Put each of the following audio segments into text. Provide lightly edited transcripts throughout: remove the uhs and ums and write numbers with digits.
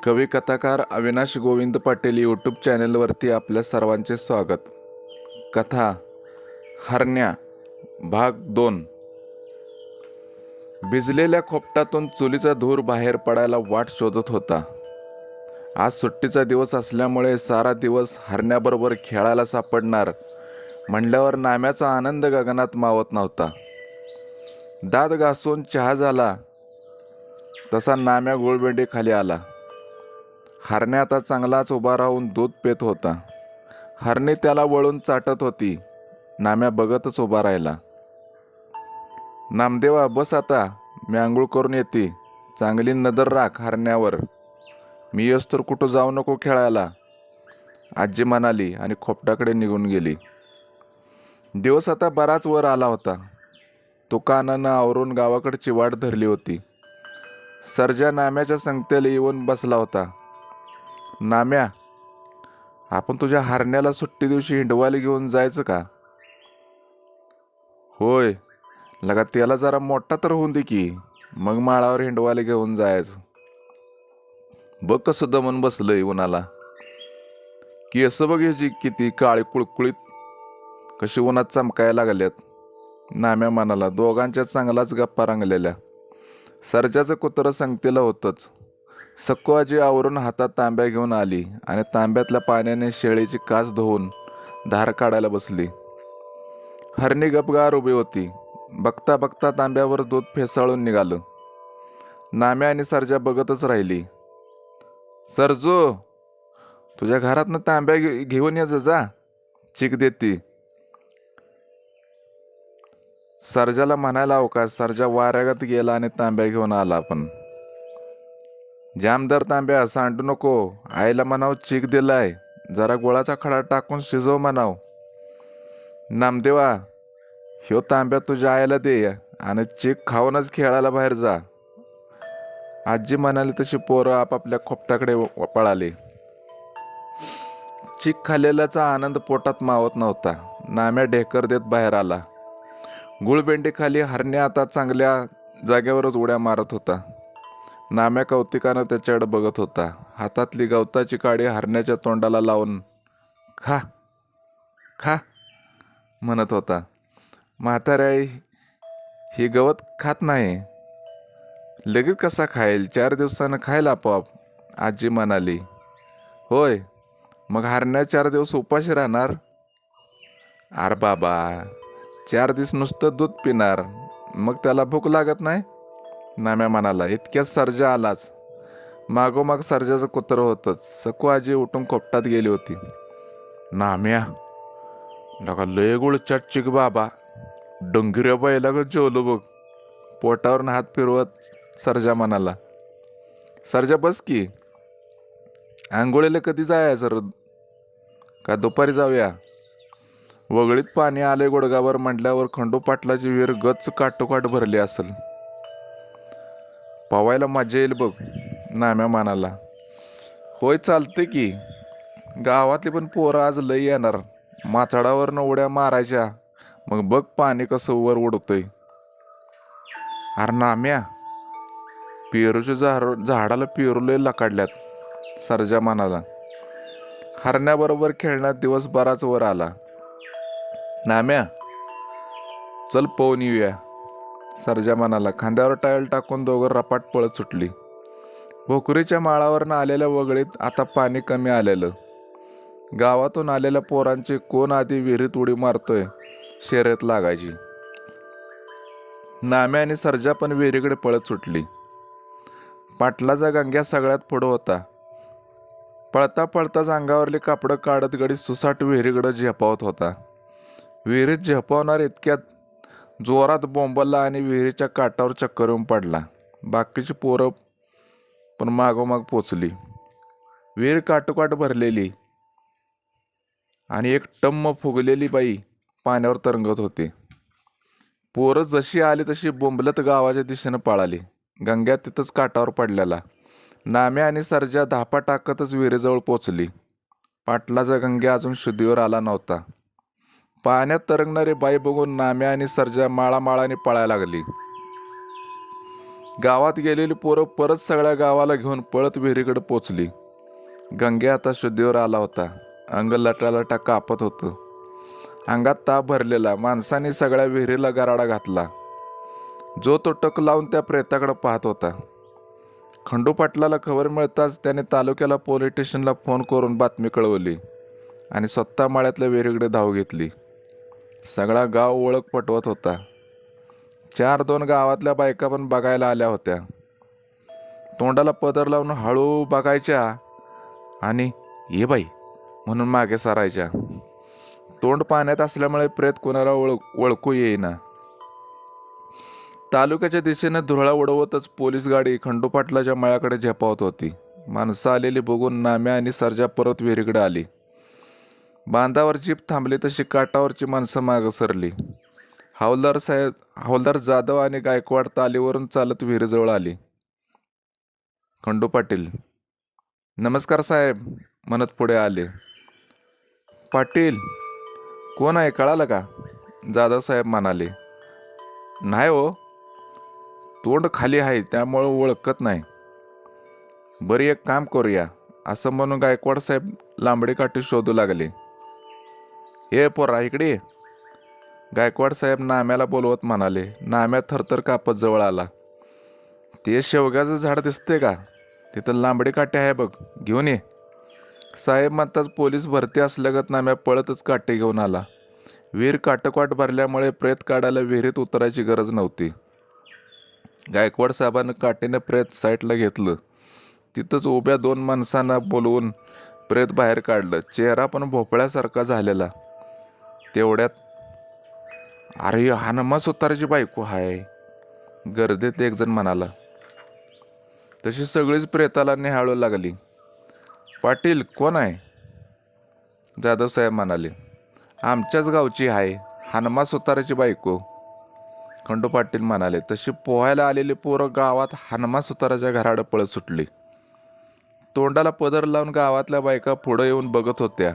कवी कथाकार अविनाश गोविंद पाटील यूट्यूब चॅनेलवरती आपल्या सर्वांचे स्वागत. कथा हरण्या भाग 2. भिजलेल्या खोपटातून चुलीचा धूर बाहेर पडायला वाट शोधत होता. आज सुट्टीचा दिवस असल्यामुळे सारा दिवस हरण्याबरोबर खेळायला सापडणार म्हणल्यावर नाम्याचा आनंद गगनात मावत नव्हता. दात घासून चहा झाला तसा नाम्या गुळबेंडी खाली आला. हरण्या आता चांगलाच उभा राहून दूध पेत होता. हरणी त्याला वळून चाटत होती. नाम्या बघतच उभा राहिला. नामदेवा बस आता, मी आंघोळ करून येते. चांगली नजर राख हरण्यावर. मी येस तर कुठं जाऊ नको खेळायला, आजी म्हणाली आणि खोपटाकडे निघून गेली. दिवस आता बराच वर आला होता. तुकानानं आवरून गावाकडची वाट धरली होती. सर्जा नाम्याच्या संगतीला येऊन बसला होता. नाम्या, आपण तुझ्या हरण्याला सुट्टी दिवशी हिंडवायला घेऊन जायचं का? होय, लगा त्याला जरा मोठा तर होऊन दे की, मग माळावर हिंडवायला घेऊन जायचं. बघ कसं दमन बसलंय उन्हाला. केस बघ ह्याची किती काळी कुळकुळीत, कशी उन्हात चमकायला लागल्यात. नाम्या म्हणाला. दोघांच्या चांगलाच गप्पा रंगलेल्या. सर्जाचं कुत्रं संगतीला होतंच. सक्कू आजी आवरून हातात तांब्या घेऊन आली आणि तांब्यातल्या पाण्याने शेळीची कास धुवून धार काढायला बसली. हरणी गपगार उभी होती. बघता बघता तांब्यावर दूध फेसाळून निघालं. नाम्या आणि सर्जा बघतच राहिली. सर्जो, तुझ्या घरातनं तांब्या घेऊन ये जा, चीक देती. सर्जाला म्हणायला अवकाश. सर्जा वाऱ्यागत गेला आणि तांब्या घेऊन आला. पण जामदार तांब्या, सांडू नको. आईला म्हणाव चीक दिलाय, जरा गोळाचा खडा टाकून शिजव म्हणाव. नामदेवा, ह्यो तांब्या तुझ्या आईला दे आणि चीक खाऊनच खेळायला बाहेर जा. आजी म्हणाली तशी पोरं आपापल्या खोपटाकडे पळाली. चीक खाल्लेल्याचा आनंद पोटात मावत नव्हता. नाम्या ढेकर देत बाहेर आला. गुळबेंडी खाली हरण्या आता चांगल्या जागेवरच उड्या मारत होता. नाम्या कौतिकानं त्याच्याकडे बघत होता. हातातली गवताची काडी हरण्याच्या तोंडाला लावून खा खा म्हणत होता. म्हाताऱ्या, ही गवत खात नाही, लगेच कसा खाईल? 4 दिवसानं खायला आपोआप, आजी म्हणाली. होय, मग हरण्या 4 दिवस उपाशी राहणार? अरे बाबा, 4 दिवस नुसतं दूध पिणार, मग त्याला भूक लागत नाही? नाम्या म्हणाला. इतक्यात सर्जा आलाच. मागोमाग सर्जाचं कुत्रं होतंच. सकू आजी उठून खोपटात गेली होती. नाम्या, लगा लय गुळ चटचिक बाबा, डंगिऱ्या बाईला ग जेवलो बघ, पोटावरून हात फिरवत सर्जा म्हणाला. सर्जा बस की, आंघोळीला कधी जायचं का दुपारी जाऊया? वगळीत पाणी आले गुडगावर म्हटल्यावर खंडू पाटलाची विहीर गच्च काटोकाट भरली असेल. पवायला मजा येईल बघ, नाम्या म्हणाला. होय, चालते की. गावातली पण पोरं आज लई येणार. माचाडावरनं उड्या मारायच्या, मग बघ पाणी कसं वर उडतंय. अरे नाम्या, पेरूच्या झाडाला पेरू लय लकाडल्यात, सर्जा म्हणाला. हरण्याबरोबर खेळण्यात दिवस बराच वर आला. नाम्या, चल पोहून येऊया, सर्जा म्हणाला. खांद्यावर टायल टाकून दोघं रपाट पळत सुटली. भोकरीच्या माळावरनं आलेल्या वगळीत आता पाणी कमी आलेलं. गावातून आलेल्या पोरांची कोण आधी विहिरीत उडी मारतोय शर्यत लागायची. नाम्या आणि सर्जा पण विहिरीकडे पळत सुटली. पाटलाचा गंग्या सगळ्यात पुढं होता. पळता पळताच अंगावरली कापडं काढत गडी सुसाट विहिरीकडे झेपावत होता. विहिरीत झेपावणार इतक्यात जोरात बोंबलला आणि विहिरीच्या काठावर चक्कर येऊन पडला. बाकीची पोरं पण मागोमाग पोचली. विहीर काटोकाट भरलेली आणि एक टम्म फुगलेली बाई पाण्यावर तरंगत होती. पोरं जशी आली तशी बोंबलत गावाच्या दिशेनं पळाली. गंग्या तिथंच काठावर पडलेला. नाम्या आणि सर्जा धापा टाकतच विहिरीजवळ पोचली. पाटलाचा गंग्या अजून शुद्धीवर आला नव्हता. पाण्यात तरंगणारी बाई बघून नाम्या आणि सर्जा माळामाळाने पळायला लागली. गावात गेलेली पोरं परत सगळ्या गावाला घेऊन पळत विहिरीकडे पोचली. गंग्या आता शुद्धीवर आला होता. अंग लटालटा कापत होतं. अंगात ताप भरलेला. माणसाने सगळ्या विहिरीला गराडा घातला. जो तो टक लावून त्या प्रेताकडे पाहत होता. खंडू पाटलाला खबर मिळताच त्याने तालुक्याला पोलीस स्टेशनला फोन करून बातमी कळवली आणि स्वतः माळ्यातल्या विहिरीकडे धाव घेतली. सगळा गाव ओळख पटवत होता. 4-2 गावातल्या बायका पण बघायला आल्या होत्या. तोंडाला पदर लावून हळू बघायच्या आणि ये बाई म्हणून मागे सारायच्या. तोंड पाण्यात असल्यामुळे प्रेत कोणाला ओळखू येईना. तालुक्याच्या दिशेने धुरळा उडवतच पोलीस गाडी खंडू पाटलाच्या मळ्याकडे झेपावत होती. माणसं आलेली बघून नाम्या आणि सर्जा परत विहिरीकडे आली. बांधावर जीप थांबली तशी काठावरची माणसं मागं सरली. हवालदार जाधव आणि गायकवाड तालीवरून चालत विहिरीजवळ आली. खंडू पाटील नमस्कार साहेब म्हणत पुढे आले. पाटील कोण आहे कळालं का? जाधव साहेब म्हणाले. नाही हो, तोंड खाली आहे त्यामुळं ओळखत नाही. बरी एक काम करूया असं म्हणून गायकवाड साहेब लांबडी काठी शोधू लागले. हे पोरा इकडे ये. गायकवाड साहेब नाम्याला बोलवत म्हणाले. नाम्या थरथर कापत जवळ आला. ते शेवग्याचं झाड दिसते का? तिथं लांबडी काठी आहे बघ, घेऊन ये. साहेब म्हणताच पोलीस भरती असल्यागत नाम्या पळतच काठी घेऊन आला. विहीर काटोकाट भरल्यामुळे प्रेत काढायला विहिरीत उतरायची गरज नव्हती. गायकवाड साहेबांनी काठीने प्रेत साईडला घेतलं. तिथंच उभ्या 2 माणसांना बोलवून प्रेत बाहेर काढलं. चेहरा पण भोपळ्यासारखा झालेला. तेवढ्यात अरे हानमा सुताराची बायको आहे, गर्दीत एक जण म्हणाला. तशी सगळीच प्रेताला निहाळू लागली. पाटील कोण आहे? जाधव साहेब म्हणाले. आमच्याच गावची आहे, हानमा सुताराची बायको. खंडू पाटील म्हणाले. तशी पोहायला आलेली पोरं गावात हानमा सुताराच्या घराडं पळत सुटली. तोंडाला पदर लावून गावातल्या बायका पुढं येऊन बघत होत्या.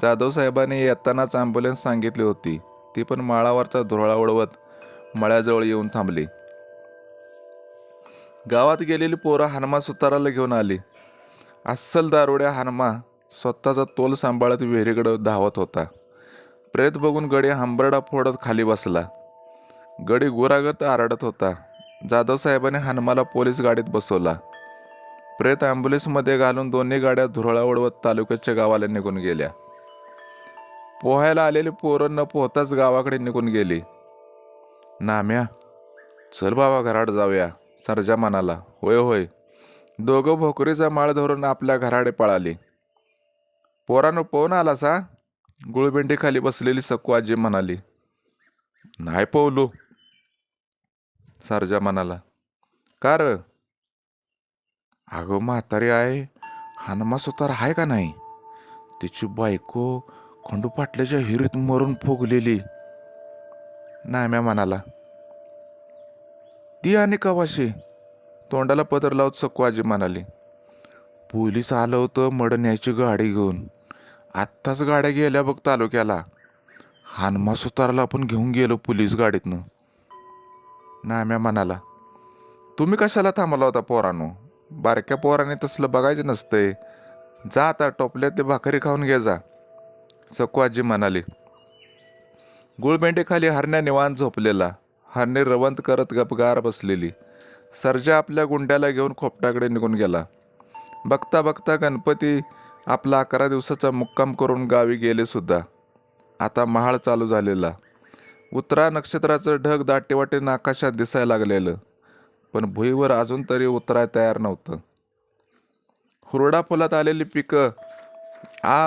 जाधव साहेबांनी येतानाच ॲम्ब्युलन्स सांगितली होती. ती पण माळावरचा धुरळा उडवत मळ्याजवळ येऊन थांबली. गावात गेलेली पोरं हनुमा सुताराला घेऊन आली. अस्सल दारुड्या हनुमा स्वतःचा तोल सांभाळत विहिरीकडे धावत होता. प्रेत बघून गडी हंबरडा फोडत खाली बसला. गडी गुरागत आरडत होता. जाधव साहेबांनी हनुमाला पोलीस गाडीत बसवला. प्रेत ॲम्ब्युलन्समध्ये घालून दोन्ही गाड्या धुरळा उडवत तालुक्याच्या गावाला निघून गेल्या. पोहायला आलेली पोरं न पोहताच गावाकडे निघून गेली. नाम्या चल बाबा घराड जाऊया, सर्जा म्हणाला. होय होय. दोघं भोकरीचा माळ धरून आपल्या घराडे पळाली. पोरानं पोहून आला सा? गुळबेंडी खाली बसलेली सकू आजी म्हणाली. नाही पोहलो, सर्जा म्हणाला. का र? अगं म्हातारी आहे, हनुमा सुतार आहे का नाही? तिची बायको खंडू पाटल्याच्या हिरीत मरून फुगलेली, नाम्या म्हणाला. ती आणि कवाशी? तोंडाला पदर लावत सकू आजी म्हणाली. पोलीस आलं होतं मडण्याची गाडी घेऊन. आत्ताच गाड्या गेल्या बघ तालुक्याला. हनुमा सुतारला आपण घेऊन गेलो पोलीस गाडीतनं, नाम्या म्हणाला. तुम्ही कशाला थांबला होता पोरांनो? बारक्या पोराने तसलं बघायचं नसतंय. जा आता टोपल्यात ते भाकरी खाऊन घे जा, सकू आजी म्हणाली. गुळबेंडीखाली हरण्या निवांत झोपलेला. हरणी रवंत करत गपगार बसलेली. सर्जा आपल्या गुंड्याला घेऊन खोपटाकडे निघून गेला. बघता बघता गणपती आपला 11 दिवसाचा मुक्काम करून गावी गेले सुद्धा. आता महाळ चालू झालेला. उतरा नक्षत्राचं ढग दाटेवाटेनं आकाशात दिसायला लागलेलं, पण भुईवर अजून तरी उतराय तयार नव्हतं. हुरडा फुलात आलेली पिकं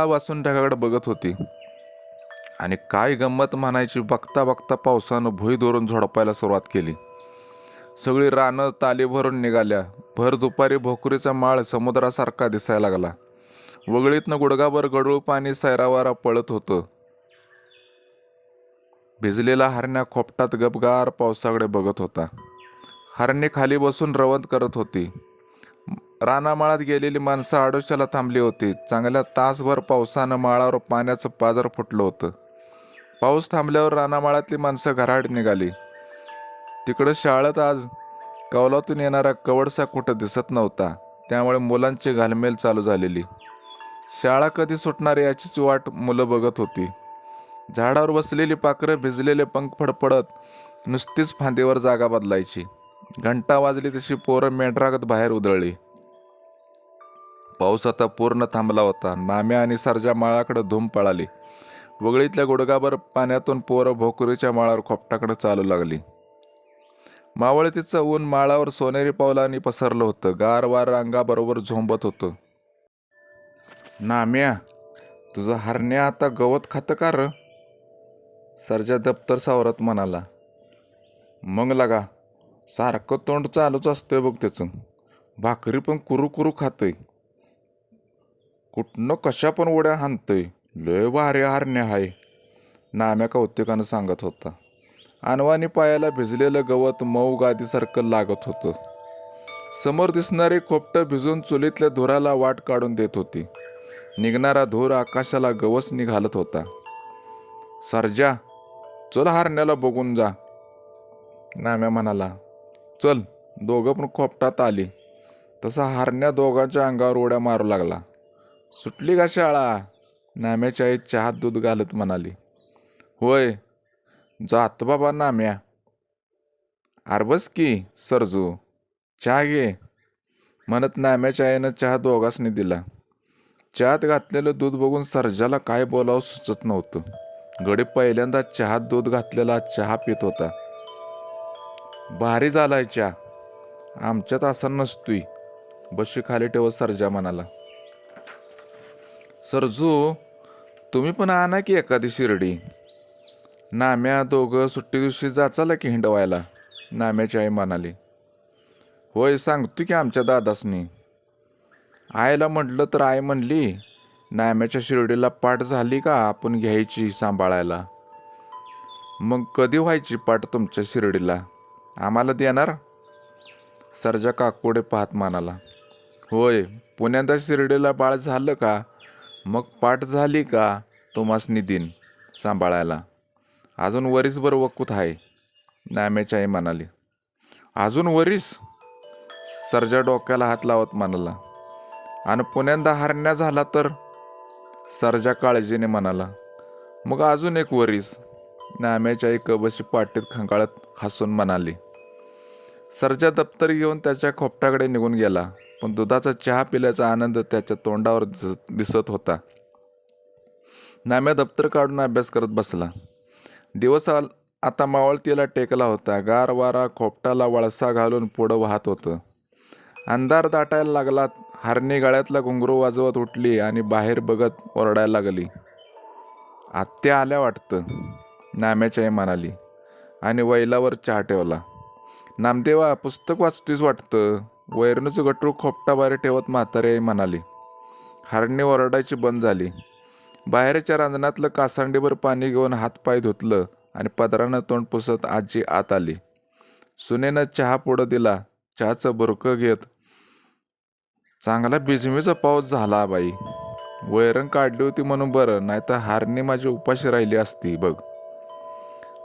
वासून ढगाकडे बघत होती. आणि काय गंमत म्हणायची, बघता बघता पावसानं भुई धरून झोडपायला सुरुवात केली. सगळी रानं ताली भरून निघाल्या. भर दुपारी भोकरीचा माळ समुद्रासारखा दिसायला लागला. वगळीतनं गुडगाभर गडूळ पाणी सैरावारा पळत होतं. भिजलेला हरण्या खोपटात गपगार पावसाकडे बघत होता. हरणी खाली बसून रवंत करत होती. रानामाळात गेलेली माणसं आडोशाला थांबली होती. चांगल्या तासभर पावसानं माळावर पाण्याचं पाझर फुटलं होतं. पाऊस थांबल्यावर रानामाळातली माणसं घराड निघाली. तिकडं शाळेत आज कौलातून येणारा कवडसा कुठं दिसत नव्हता. त्यामुळे मुलांची घालमेल चालू झालेली. शाळा कधी सुटणार याचीच वाट मुलं बघत होती. झाडावर बसलेली पाखरं भिजलेले पंख फडफडत नुसतीच फांदीवर जागा बदलायची. घंटा वाजली तशी पोरं मेंढरागत बाहेर उधळली. पाऊस आता पूर्ण थांबला होता. नाम्या आणि सरजा माळाकडे धूम पळाली. वगळीतल्या गुडगाभर पाण्यातून पोरं भोकरीच्या माळावर खोपटाकडे चालू लागली. मावळतीचं ऊन माळावर सोनेरी पावलांनी पसरलं होतं. गार वार अंगाबरोबर झोंबत होतं. नाम्या, तुझं हरण्या आता गवत खातं का र? सरजा दप्तर सावरत म्हणाला. मग लगा, सारखं तोंड चालूच असतंय बघ त्याचं. भाकरी पण कुरू कुरू खातंय. कुठनं कशा पण उड्या हाणतंय. लय भारी हरण्या हाय, नाम्या कौतुकानं सांगत होता. अनवानी पायाला भिजलेलं गवत मऊ गादीसारखं लागत होतं. समोर दिसणारी खोपटं भिजून चुलीतल्या धुराला वाट काढून देत होती. निघणारा धूर आकाशाला गवसणी घालत होता. सरजा, चल हरण्याला बघून जा, नाम्या म्हणाला. चल. दोघं पण खोपटात आली. तसा हरण्या दोघांच्या अंगावर उड्या मारू लागला. सुटली का शाळा? नाम्याच्या आई चहात दूध घालत म्हणाली. होय, जात बाबा नाम्या. आरबस की सरजू, चहा घे, म्हणत नाम्याच्या आईनं चहा दोघांसनी दिला. चहात घातलेलं दूध बघून सरजाला काय बोलावं सुचत नव्हतं. गडी पहिल्यांदा चहात दूध घातलेला चहा पित होता. भारी झालाय चहा, आमच्यात असा नसतोय, बशी खाली ठेवत सरजा म्हणाला. सरजू, तुम्ही पण आणा की एखादी शिर्डी. नाम्या दोघं सुट्टी दिवशी जाचाला की हिंडवायला, नाम्याची आई म्हणाली. होय, सांगतो की आमच्या दादासनी. आईला म्हटलं तर आई म्हणली, नाम्याच्या शिर्डीला पाठ झाली का आपण घ्यायची सांभाळायला. मग कधी व्हायची पाठ तुमच्या शिर्डीला? आम्हाला देणार? सरजा काकुडे पाहत म्हणाला. होय, पुण्यांदा शिर्डीला बाळ झालं का मग पाठ झाली का तुम्हासनी दिन सांभाळायला. अजून वरीसभर वकूत आहे, नाम्याची आई म्हणाली. अजून वरीस? सरजा डोक्याला हात लावत म्हणाला. आणि पुण्यांदा हरण्या झाला तर? सरजा काळजीने म्हणाला. मग अजून एक वरीस, नाम्याची आई कबशी पाटीत खंगाळत हसून म्हणाली. सरजा दप्तर घेऊन त्याच्या खोपटाकडे निघून गेला. पण दुधाचा चहा पिल्याचा आनंद त्याच्या तोंडावर दिसत होता. नाम्या दप्तर काढून अभ्यास करत बसला. दिवस आता मावळतीला टेकला होता. गार वारा खोपटाला वळसा घालून पुढं वाहत होतं. अंधार दाटायला लागला. हरणी गळ्यातला घुंगरू वाजवत उठली आणि बाहेर बघत ओरडायला लागली. आत्या आल्या वाटतं, नाम्याची आई म्हणाली आणि वैलावर चहा ठेवला. नामदेवा, पुस्तक वाचतोयस वाटतं, वैरणीचं गटरू खोपटाबाहेर ठेवत म्हातारी आई म्हणाली. हरणी ओरडायची बंद झाली. बाहेरच्या रांजणातलं कासांडीभर पाणी घेऊन हातपाय धुतलं आणि पदरानं तोंड पुसत आजी आत आली. सुनेनं चहा पुढं दिला. चहाचं बुरकं घेत, चांगला बिजमीचा पाऊस झाला बाई. वैरण काढली होती म्हणून बरं, नाहीतर हारणी माझी उपाशी राहिली असती बघ.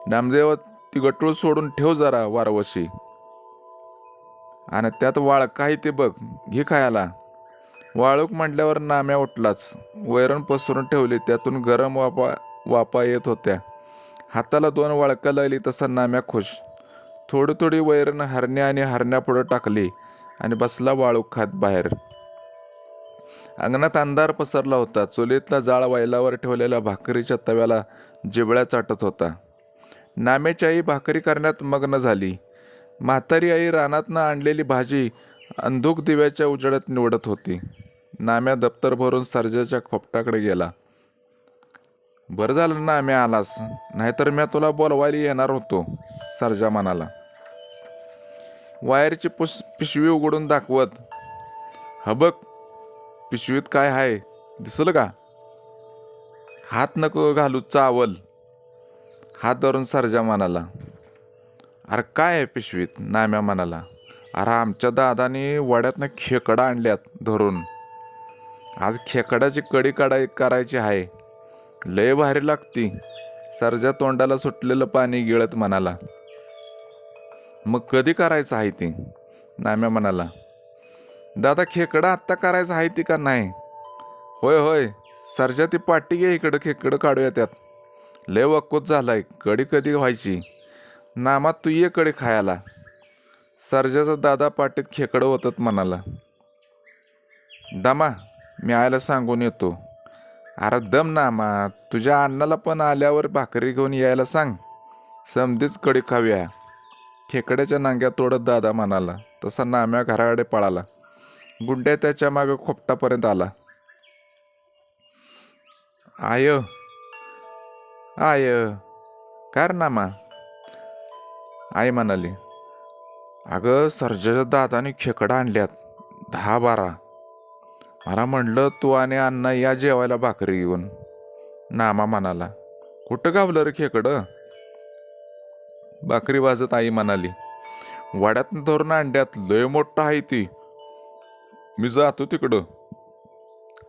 नामदेव, ती गटूळ सोडून ठेव जरा वारवशी, आणि त्यात वाळका आहे ते बघ, घे खायला. वाळूक म्हटल्यावर नाम्या उठलाच. वैरण पसरून ठेवली. त्यातून गरम वापा येत होत्या. हाताला 2 वाळका लागली तसा नाम्या खुश. थोडी थोडी वैरण हरण्या आणि हरण्यापुढं टाकली आणि बसला वाळूक खात बाहेर. अंगणात अंधार पसरला होता. चुलीतला जाळ वैलावर ठेवलेल्या भाकरीच्या तव्याला जिबळ्या चाटत होता. नाम्याची आई भाकरी करण्यात मग्न झाली. म्हातारी आई रानातनं आणलेली भाजी अंधुक दिव्याच्या उजेडात निवडत होती. नाम्या दप्तर भरून सरजाच्या खोपटाकडे गेला. बरं झालं नाम्या आलास, नाहीतर मी तुला बोलवायला येणार होतो, सरजा म्हणाला. वायरची पिशवी उघडून दाखवत, हा बघ, पिशवीत काय आहे दिसलं का? हात नको घालू, चावल, हात धरून सरजा म्हणाला. अरे काय आहे पिशवीत? नाम्या म्हणाला. अरे आमच्या दादानी वड्यातनं खेकडा आणल्यात धरून. आज खेकडाची कढी करायची आहे, लय भारी लागती, सरजा तोंडाला सुटलेलं पाणी गिळत म्हणाला. मग कधी करायचं आहे ते? नाम्या म्हणाला. दादा खेकडं आत्ता करायचं आहे ती का नाही? होय होय, सरजा ती पाटी घे इकडं, खेकडं काढूया त्यात. लय वक्कूत झालाय, कडी कधी व्हायची. नामा तू ये कडी खायला. सरजाचा दादा पाटीत खेकडं होतत म्हणाला. दमा, मी आयला सांगून येतो. अरे दम नामा, तुझ्या अण्णाला पण आल्यावर भाकरी घेऊन यायला सांग. समधीच कडी खाऊया. खेकड्याच्या नांग्या तोडत दादा म्हणाला. तसा नाम्या घराकडे पळाला. गुंड्या त्याच्या मागे खोपटापर्यंत आला. आय आय काय रे नामा? आई म्हणाली. अगं सरजाच्या दादाने खेकडं आणल्यात 10-12. मला म्हणलं तू आणि अण्णा या जेवायला भाकरी घेऊन. नामा म्हणाला. कुठं गावलं रे खेकडं? भाकरी वाजत आई म्हणाली. वाड्यातनं धरून अंड्यात लय मोठं आहे ती. मी जातो तिकडं.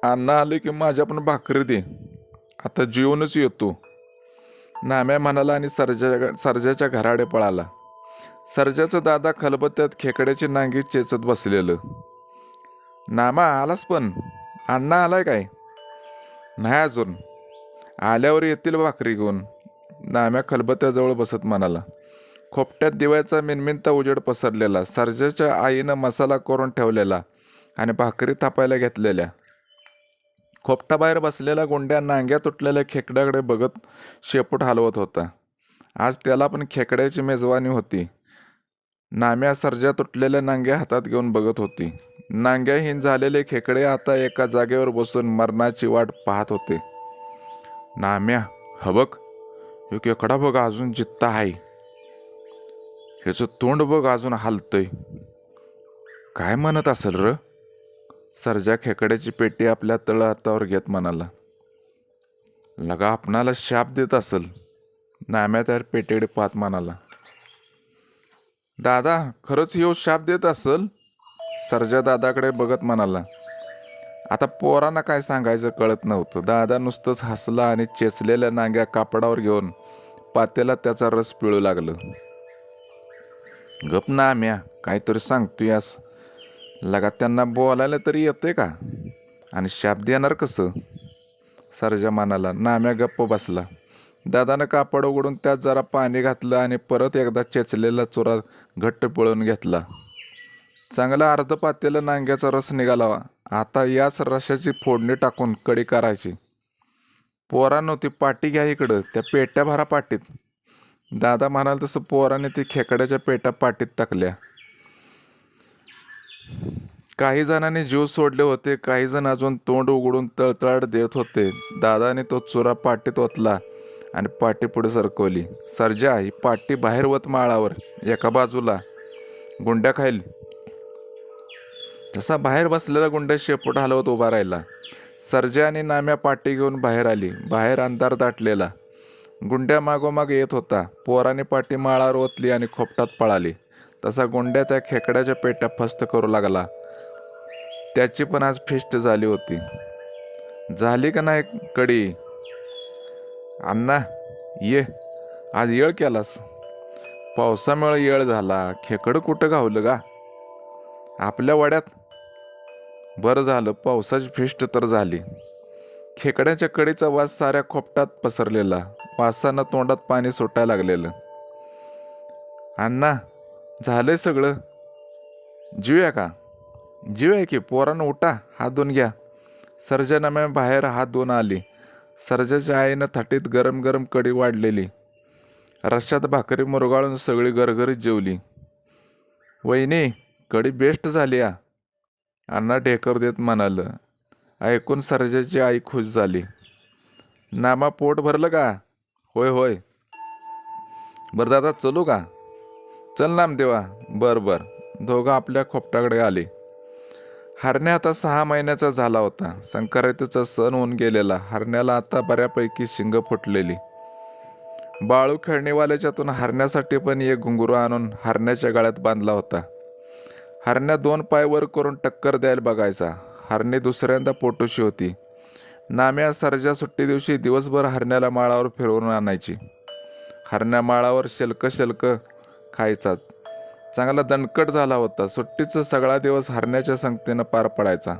अण्णा आले की माझ्या पण भाकरी दे. आता जेवूनच येतो. नाम्या म्हणाला आणि सरजाच्या घराकडे पळाला. सरजाचा दादा खलबत्त्यात खेकड्याची नांगी चेचत बसलेलं. नामा आलास पण? अण्णा आलाय काय? नाही अजून. आल्यावर येतील भाकरी घेऊन. नाम्या खलबत्त्याजवळ बसत म्हणाला. खोपट्यात दिव्याचा मिनमिनता उजेड पसरलेला. सरजाच्या आईनं मसाला करून ठेवलेला आणि भाकरी थापायला घेतलेल्या. खोपटाबाहेर बसलेला गुंड्या नांग्या तुटलेल्या खेकड्याकडे बघत शेपूट हलवत होता. आज त्याला पण खेकड्याची मेजवानी होती. नाम्या सरजा तुटलेल्या नांग्या हातात घेऊन बघत होती. नांग्याहीन झालेले खेकडे आता एका जागेवर बसून मरणाची वाट पाहत होते. नाम्या, हबक, हे खेकडा बघ अजून जित्ता आहे. ह्याचं तोंड बघ अजून हालतंय. काय म्हणत असेल र? सरजा खेकड्याची पेटी आपल्या तळ हातावर घेत म्हणाला. लगा आपणाला शाप देत असेल. नाम्या त्या पेटीकडे पाहत म्हणाला. दादा खरंच ह्यो शाप देत असेल? सरजा दादाकडे बघत म्हणाला. आता पोरांना काय सांगायचं कळत नव्हतं. दादा नुसतंच हसला आणि चेचलेल्या नांग्या कापडावर घेऊन पातेला त्याचा रस पिळू लागलं. गप नाम्या, काहीतरी सांगतोयास. लगा त्यांना बोलायला तरी येते का? आणि शाप देणार कसं? सरजा म्हणाला. नाम्या गप्प बसला. दादानं कापड उघडून त्यात जरा पाणी घातलं आणि परत एकदा चेचलेला चुरा घट्ट पिळून घेतला. चांगला अर्ध पातेलं नांग्याचा रस निघाला. आता याच रशाची फोडणी टाकून कढी करायची. पोरांनो ती पाटी घ्या इकडं, त्या पेट्या भरा पाटीत. दादा म्हणाल तसं पोराने ती खेकड्याच्या पेट्या पाटीत टाकल्या. काही जणांनी जीव सोडले होते. काही जण अजून तोंड उघडून तळतळाट देत होते. दादाने तो चुरा पाटीत ओतला आणि पाटी पुढे सरकवली. सरजा, ही पाटी बाहेर वत माळावर, एका बाजूला. गुंड्या खाईल. तसा बाहेर बसलेला गुंड्या शेपूट हलवत उभा राहिला. सरजा आणि नाम्या पाटी घेऊन बाहेर आली. बाहेर अंधार दाटलेला. गुंड्या मागोमाग येत होता. पोराने पाटी माळावर ओतली आणि खोपटात पळाली. तसा गुंड्या त्या खेकड्याच्या पेट्या फस्त करू लागला. त्याची पण आज फिस्ट झाली होती. झाली का नाही कडी? अण्णा ये, आज येळ केलास. पावसामुळे येळ झाला. खेकडं कुठं गावलं गा आपल्या वाड्यात? बरं झालं, पावसाची फिस्ट तर झाली. खेकड्याच्या कडीचा वास साऱ्या खोपटात पसरलेला. वासानं तोंडात पाणी सुटायला लागलेलं. अण्णा झालंय सगळं, जीवया का? जीवया की. पोरानं उठा, हात धुवून घ्या. सरजा नाम्या बाहेर हात धुवून आली. सरजाच्या आईनं थाटीत गरम गरम कढी वाढलेली. रश्श्यात भाकरी मुरगाळून सगळी गरगरीत जेवली. वहिनी, कढी बेस्ट झाली या, अण्णा ढेकर देत म्हणाल. ऐकून सरजाची आई खुश झाली. नामा पोट भरलं का? होय होय. बरं दादा चलू का? चल नामदेवा. बरं बरं. दोघं आपल्या खोपटाकडे आले. हरण्या आता 6 महिन्याचा झाला होता. संक्रांतीचा सण होऊन गेलेला. हरण्याला आता बऱ्यापैकी शिंग फुटलेली. बाळू खेळणीवाल्याच्यातून हरण्यासाठी पण एक घुंगरू आणून हरण्याच्या गळ्यात बांधला होता. हरण्या 2 पाय वर करून टक्कर द्यायला बघायचा. हरणी दुसऱ्यांदा पोटोशी होती. नाम्या सरजा सुट्टी दिवशी दिवसभर हरण्याला माळावर फिरवून आणायची. हरण्या माळावर शेलक खायचा. चांगला दणकट झाला होता. सुट्टीचा सगळा दिवस हरण्याच्या संगतीनं पार पडायचा.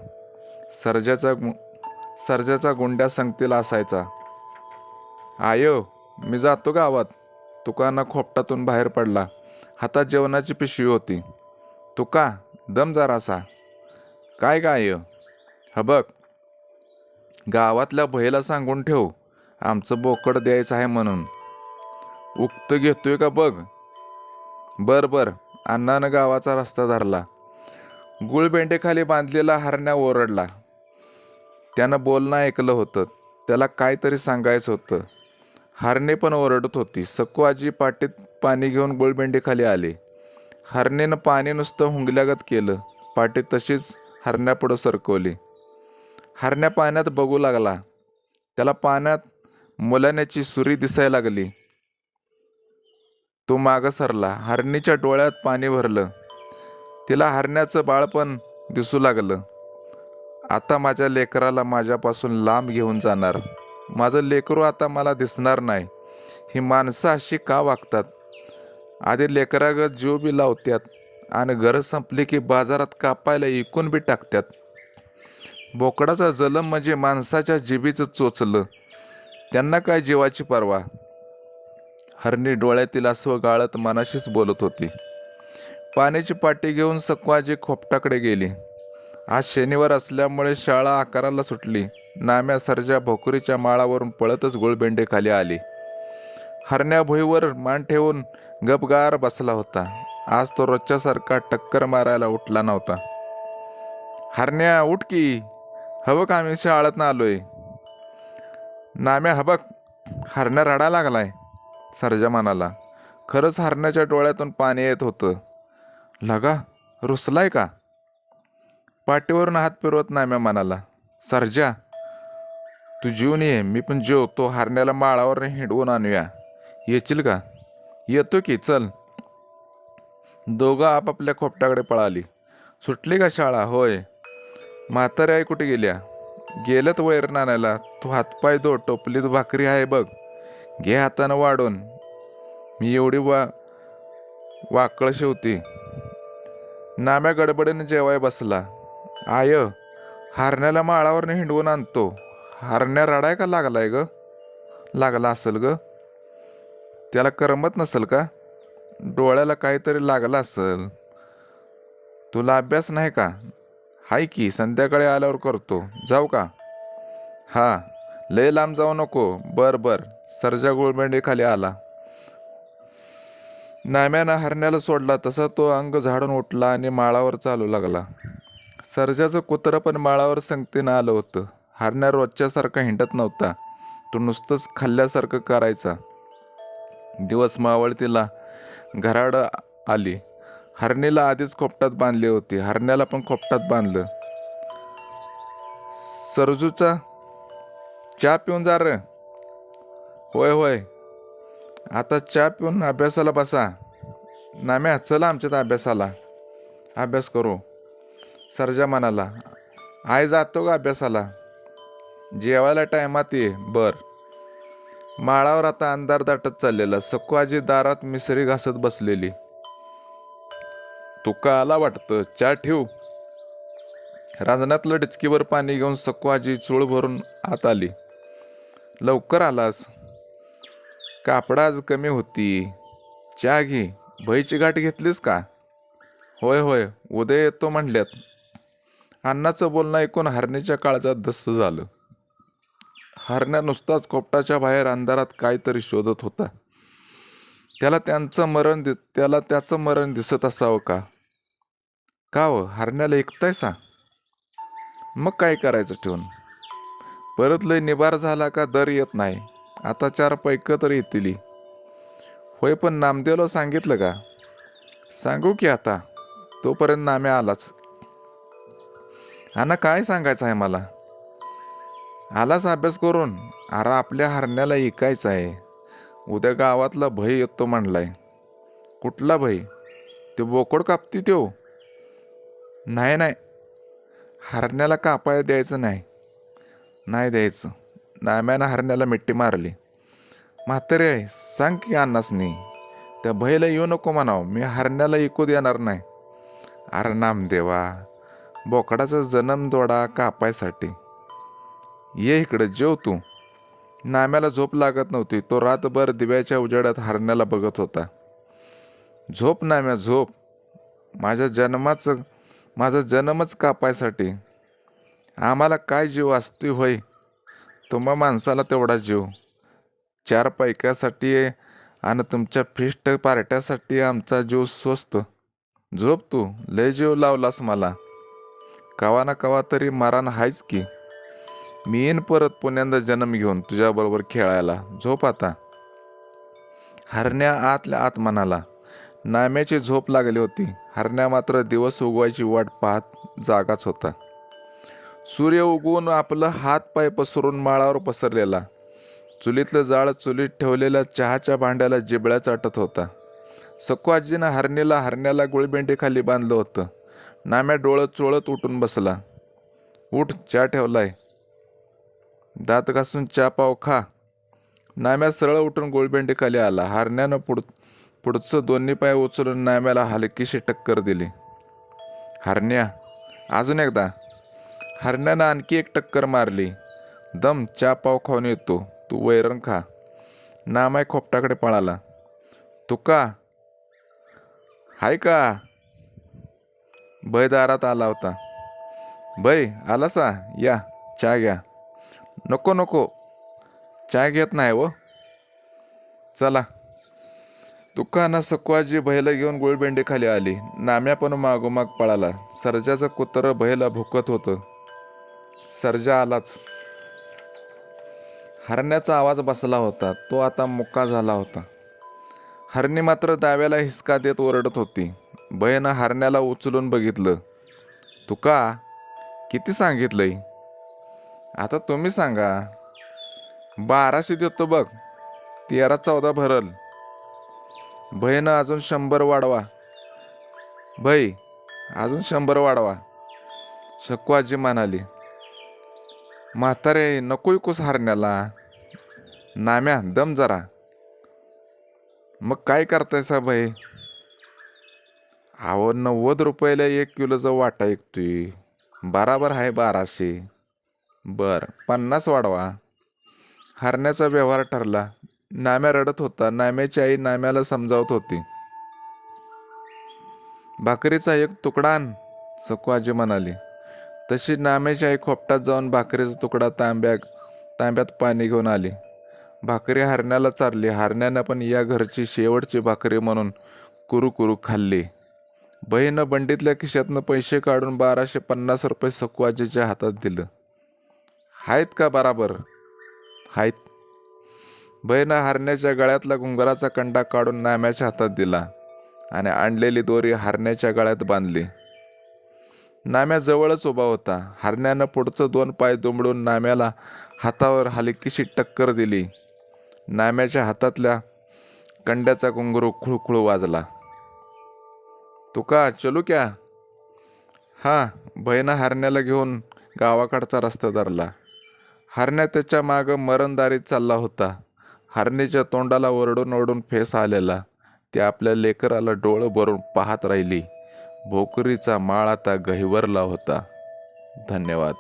सर्जाचा गुंड्या संगतीला असायचा. आयो, मी जातो गावात. तुकाना खोपटातून बाहेर पडला. हातात जेवणाची पिशवी होती. तुका, दम जरासा. काय गाय? हा बघ, गावातल्या भैला सांगून ठेव आमचं बोकड द्यायचं आहे म्हणून. उक्त घेतोय का बघ. बर. अण्णानं गावाचा रस्ता धरला. गुळबेंडेखाली बांधलेला हरण्या ओरडला. त्यानं बोलणं ऐकलं होतं. त्याला काहीतरी सांगायचं होतं. हरणे पण ओरडत होती. सक्कू आजी पाटीत पाणी घेऊन गुळबेंडेखाली आले. हरणेनं पाणी नुसतं हुंगल्यागत केलं. पाटी तशीच हरण्यापुढं सरकवली. हरण्या पाण्यात बघू लागला. त्याला पाण्यात मुलाण्याची सुरी दिसायला लागली. तो मागं सरला. हरणीच्या डोळ्यात पाणी भरलं. तिला हरण्याचं बाळपण दिसू लागलं. आता माझ्या लेकराला माझ्यापासून लांब घेऊन जाणार. माझं लेकरू आता मला दिसणार नाही. ही माणसं अशी का वागतात? आधी लेकरागत जीव बी लावतात आणि गरज संपली की बाजारात कापायला इकून बी टाकतात. बोकडाचा जलम म्हणजे माणसाच्या जिभीचं चोचलं. त्यांना काय जीवाची पर्वा. हरणी डोळ्यातील अस्व गाळत मनाशीच बोलत होती. पाण्याची पाटी घेऊन सक्कूआजी खोपटाकडे गेली. आज शनिवार असल्यामुळे शाळा 11ला सुटली. नाम्या सर्जा भोकरीच्या माळावरून पळतच गुळबेंडेखाली आली. हरण्या भुईवर मान ठेवून गपगार बसला होता. आज तो रोजच्यासारखा टक्कर मारायला उठला नव्हता. हरण्या, उठ की. हबक, आम्ही शाळेतनं आलोय. नाम्या, हबक, हरण्या रडा लागलाय, सर्जा म्हणाला. खरंच हरण्याच्या डोळ्यातून पाणी येत होतं. लगा, रुसलाय का? पाठीवरून हात फिरवत नाम्या म्हणाला. सर्जा, तू जेवून ये, मी पण जेवतो. हरण्याला माळावर हिंडवून आणूया. येशील का? येतो की, चल. दोघं आपापल्या खोपटाकडे पळाली. सुटली का शाळा? होय. म्हातारी आई कुठे गेल्या? गेल्यात वैरण आणायला. तू हातपाय धो, टोपलीत भाकरी आहे बघ, घे हातानं वाढून. मी एवढी वाकळ शेवती. नाम्या गडबडीने जेवाय बसला. आय, हरण्याला माळावरनं हिंडवून आणतो. हरण्या रडाय का लागलाय ग? लागला असेल ग. त्याला करमत नसेल का? डोळ्याला काहीतरी लागलं असेल. तुला अभ्यास नाही का? हाय की, संध्याकाळी आल्यावर करतो. जाऊ का? हा, लय लांब जाऊ नको. बर. सर्जा गुळबेंडेखाली आला. नाम्यानं हरण्याला सोडला तसा तो अंग झाडून उठला आणि माळावर चालू लागला. सर्जाचं कुत्रं पण माळावर संगतीनं आलं होतं. हरण्या रोजच्यासारखा हिंडत नव्हता. तो नुसतंच खाल्ल्यासारखं करायचा. दिवस मावळतीला घराडं आली. हरणीला आधीच खोपटात बांधली होती. हरण्याला पण खोपटात बांधलं. सरजूचा चहा पिऊन जा रे. होय. आता चहा पिऊन अभ्यासाला बसा. नाम्या, चला आमच्यात अभ्यासाला. अभ्यास करू, सर्जा म्हणाला. आय जातो का अभ्यासाला? जेवायला टायमात ये. बर. माळावर आता अंधार दाटत चाललेला. सक्कू आजी दारात मिसरी घासत बसलेली. तुका आला वाटतं, चहा ठेवू. रांजणातलं डिचकीवर पाणी घेऊन सक्कू आजी चूळ भरून आत आली. लवकर आलास. कापडा आज कमी होती. चहा घे. भईची गाठ घेतलीस का? होय, उद्या येतो म्हणल्यात. अण्णाचं बोलणं ऐकून हरणीच्या काळजात धस्स झालं. हरण्या नुसताच खोपटाच्या बाहेर अंधारात काहीतरी शोधत होता. त्याला त्याचं मरण दिसत असावं का? का हो, हरण्याला ऐकतायसा? मग काय करायचं ठेवून? परत लय निबार झाला का दर येत नाही. आता 4 पैक तर येतील. होय, पण नामदेवला सांगितलं का? सांगू की आता. तोपर्यंत नाम्या आलाच. अण्णा, काय सांगायचं आहे मला? आलाच अभ्यास करून? अरे, आपल्या हरण्याला ऐकायचं आहे. उद्या गावातला भय येतो म्हणलाय. कुठला भय? ते बोकड कापती त्यो? नाही, हरण्याला कापायला द्यायचं नाही द्यायचं. नाम्यानं हरण्याला मिट्टी मारली. म्हातारी आहे, सांग की अण्णासनी. त्या बैला येऊ नको म्हणावं, मी हरण्याला ऐकू देणार नाही. अरे नामदेवा, बोकडाचा जन्म दोडा कापायसाठी ये इकडे, जेव तू. नाम्याला झोप लागत नव्हती. तो रातभर दिव्याच्या उजेडात हरण्याला बघत होता. झोप नाम्या झोप, माझा जन्मच कापायसाठी. आम्हाला काय जीव असतोय होय, तुम्हा माणसाला तेवढा जीव. 4 पैक्यासाठी आणि तुमच्या फिस्ट पार्ट्यासाठी आमचा जीव स्वस्त. झोप तू, लय जीव लावलास मला. कवा ना कवा तरी मरण हायच की. मी येईन परत पुण्यांदा जन्म घेऊन तुझ्याबरोबर खेळायला. झोप आता. हरण्या आतल्या आत म्हणाला. नाम्याची झोप लागली होती. हरण्या मात्र दिवस उगवायची वाट पाहत जागाच होता. सूर्य उगवून आपलं हात पाय पसरून माळावर पसरलेला. चुलीतलं जाळ चुलीत ठेवलेल्या चहाच्या भांड्याला जिबळ्या चाटत होता. सक्कू आजीनं हरण्याला गुळबेंडी खाली बांधलं होतं. नाम्या डोळं चोळत उठून बसला. उठ, चहा ठेवलाय, दात घासून चहा पाव खा. नाम्या सरळ उठून गुळबेंडी खाली आला. हरण्यानं पुढचं दोन्ही पाय उचलून नाम्याला हलकीशी टक्कर दिली. हरण्या, अजून एकदा. हरण्यानं आणखी एक टक्कर मारली. दम, चहा पाव खाऊन येतो, तू वैरण खा. नाम्या खोपटाकडे पळाला. तुका हाय का? बै दारात आला होता. बै आलासा, या चहा घ्या. नको नको, चहा घेत नाही व. चला. तुकानं सक्कूआजी बैला घेऊन गुळबेंडी खाली आली. नाम्या पण मागोमाग पळाला. सर्जाचं कुत्रं बैला भुकत होतं. सर्जा आलाच. हरण्याचा आवाज बसला होता. तो आता मुक्का झाला होता. हरणी मात्र दाव्याला हिसका देत ओरडत होती. बैनं हरण्याला उचलून बघितलं. तुका, किती सांगितलंय? आता तुम्ही सांगा. 1200 देतो बघ, 13-14 भरल. बैनं अजून 100 वाढवा. बै, अजून 100 वाढवा. सक्कू आजी म्हणाली. म्हातारे, नको ऐकूस हरण्याला. नाम्या, दम जरा. मग काय करतायसा बाई? अहो, 90 रुपयाला 1 किलोचा वाटा ऐकतोय. बराबर आहे 1200. बर, 50 वाढवा. हरण्याचा व्यवहार ठरला. नाम्या रडत होता. नाम्याची आई नाम्याला समजावत होती. भाकरीचा एक तुकडा आण, सक्कू आजी म्हणाली. तशी नाम्याची आई खोपटात जाऊन भाकरीचा तुकडा तांब्यात पाणी घेऊन आली. भाकरी हरण्याला चारली. हरण्यानं पण या घरची शेवटची भाकरी म्हणून कुरू खाल्ली. बहीनं बंडीतल्या खिशातनं पैसे काढून 1250 रुपये सक्कू आजीच्या हातात दिलं. आहेत का बराबर? आहेत. बहीनं हरण्याच्या गळ्यातला घुंगराचा कंडा काढून नाम्याच्या हातात दिला आणि आणलेली दोरी हरण्याच्या गळ्यात बांधली. नाम्या जवळच उभा होता. हरण्यानं पुढचं 2 पाय दुमडून नाम्याला हातावर हलकीशी टक्कर दिली. नाम्याच्या हातातल्या कंड्याचा घुंगरू खुळखुळू वाजला. तुका चलू क्या? हा. बहिणा हरण्याला घेऊन गावाकडचा रस्ता धरला. हरण्या त्याच्या मागं मरणदारीत चालला होता. हरणीच्या तोंडाला ओरडून ओरडून फेस आलेला. ती आपल्या लेकराला डोळं भरून पाहत राहिली. भोकरीचा माळ आता गहिवरला होता. धन्यवाद.